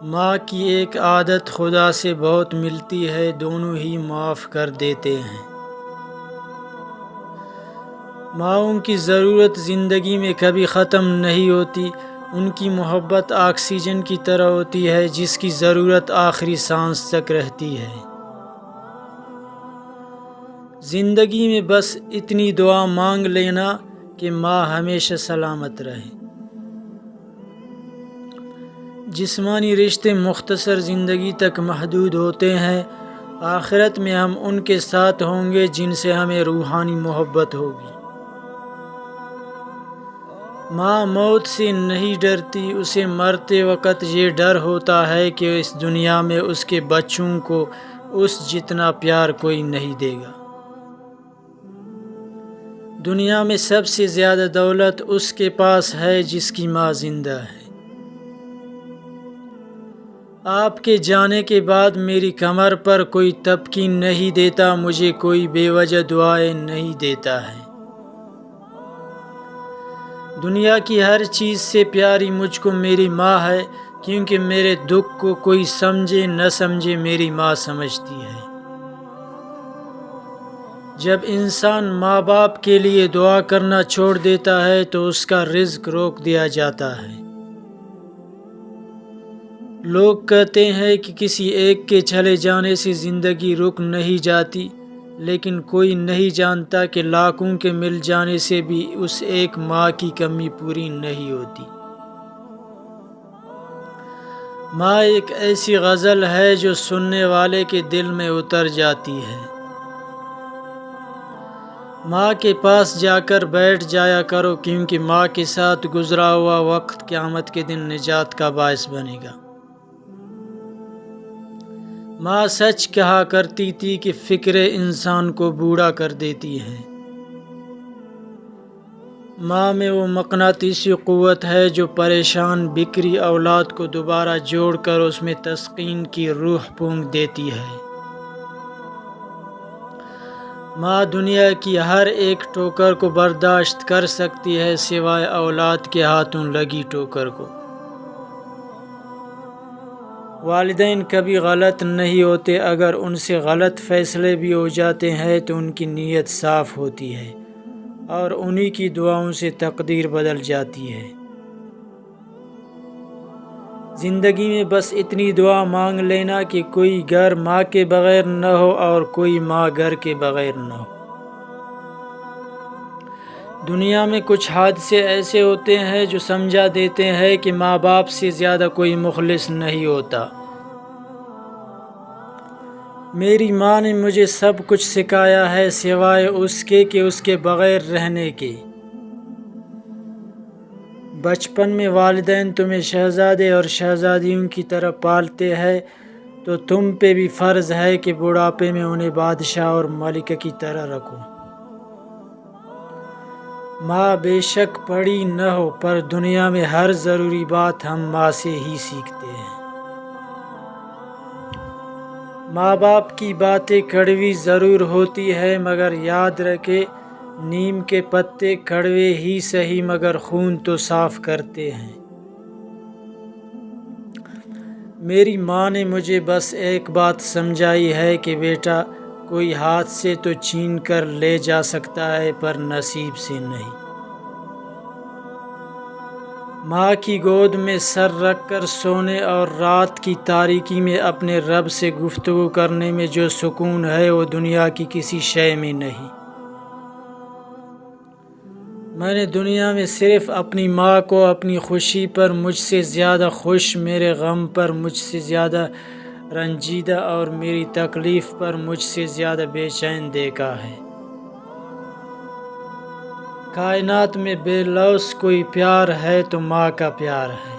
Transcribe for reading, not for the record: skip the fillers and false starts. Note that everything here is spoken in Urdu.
ماں کی ایک عادت خدا سے بہت ملتی ہے، دونوں ہی معاف کر دیتے ہیں۔ ماؤں کی ضرورت زندگی میں کبھی ختم نہیں ہوتی، ان کی محبت آکسیجن کی طرح ہوتی ہے جس کی ضرورت آخری سانس تک رہتی ہے۔ زندگی میں بس اتنی دعا مانگ لینا کہ ماں ہمیشہ سلامت رہے۔ جسمانی رشتے مختصر زندگی تک محدود ہوتے ہیں، آخرت میں ہم ان کے ساتھ ہوں گے جن سے ہمیں روحانی محبت ہوگی۔ ماں موت سے نہیں ڈرتی، اسے مرتے وقت یہ ڈر ہوتا ہے کہ اس دنیا میں اس کے بچوں کو اس جتنا پیار کوئی نہیں دے گا۔ دنیا میں سب سے زیادہ دولت اس کے پاس ہے جس کی ماں زندہ ہے۔ آپ کے جانے کے بعد میری کمر پر کوئی تپکی نہیں دیتا، مجھے کوئی بے وجہ دعائیں نہیں دیتا ہے۔ دنیا کی ہر چیز سے پیاری مجھ کو میری ماں ہے، کیونکہ میرے دکھ کو کوئی سمجھے نہ سمجھے میری ماں سمجھتی ہے۔ جب انسان ماں باپ کے لیے دعا کرنا چھوڑ دیتا ہے تو اس کا رزق روک دیا جاتا ہے۔ لوگ کہتے ہیں کہ کسی ایک کے چلے جانے سے زندگی رک نہیں جاتی، لیکن کوئی نہیں جانتا کہ لاکھوں کے مل جانے سے بھی اس ایک ماں کی کمی پوری نہیں ہوتی۔ ماں ایک ایسی غزل ہے جو سننے والے کے دل میں اتر جاتی ہے۔ ماں کے پاس جا کر بیٹھ جایا کرو، کیونکہ ماں کے ساتھ گزرا ہوا وقت قیامت کے دن نجات کا باعث بنے گا۔ ماں سچ کہا کرتی تھی کہ فکریں انسان کو بوڑھا کر دیتی ہیں۔ ماں میں وہ مقناطیسی قوت ہے جو پریشان بکھری اولاد کو دوبارہ جوڑ کر اس میں تسکین کی روح پونک دیتی ہے۔ ماں دنیا کی ہر ایک ٹھوکر کو برداشت کر سکتی ہے سوائے اولاد کے ہاتھوں لگی ٹھوکر کو۔ والدین کبھی غلط نہیں ہوتے، اگر ان سے غلط فیصلے بھی ہو جاتے ہیں تو ان کی نیت صاف ہوتی ہے اور انہی کی دعاؤں سے تقدیر بدل جاتی ہے۔ زندگی میں بس اتنی دعا مانگ لینا کہ کوئی گھر ماں کے بغیر نہ ہو اور کوئی ماں گھر کے بغیر نہ ہو۔ دنیا میں کچھ حادثے ایسے ہوتے ہیں جو سمجھا دیتے ہیں کہ ماں باپ سے زیادہ کوئی مخلص نہیں ہوتا۔ میری ماں نے مجھے سب کچھ سکھایا ہے سوائے اس کے کہ اس کے بغیر رہنے کے۔ بچپن میں والدین تمہیں شہزادے اور شہزادیوں کی طرح پالتے ہیں، تو تم پہ بھی فرض ہے کہ بڑھاپے میں انہیں بادشاہ اور ملکہ کی طرح رکھو۔ ماں بے شک پڑھی نہ ہو، پر دنیا میں ہر ضروری بات ہم ماں سے ہی سیکھتے ہیں۔ ماں باپ کی باتیں کڑوی ضرور ہوتی ہے، مگر یاد رکھے نیم کے پتے کڑوے ہی سہی مگر خون تو صاف کرتے ہیں۔ میری ماں نے مجھے بس ایک بات سمجھائی ہے کہ بیٹا، کوئی ہاتھ سے تو چھین کر لے جا سکتا ہے پر نصیب سے نہیں۔ ماں کی گود میں سر رکھ کر سونے اور رات کی تاریکی میں اپنے رب سے گفتگو کرنے میں جو سکون ہے وہ دنیا کی کسی شے میں نہیں۔ میں نے دنیا میں صرف اپنی ماں کو اپنی خوشی پر مجھ سے زیادہ خوش، میرے غم پر مجھ سے زیادہ رنجیدہ اور میری تکلیف پر مجھ سے زیادہ بے چین دیکھا ہے۔ کائنات میں بے لوث کوئی پیار ہے تو ماں کا پیار ہے۔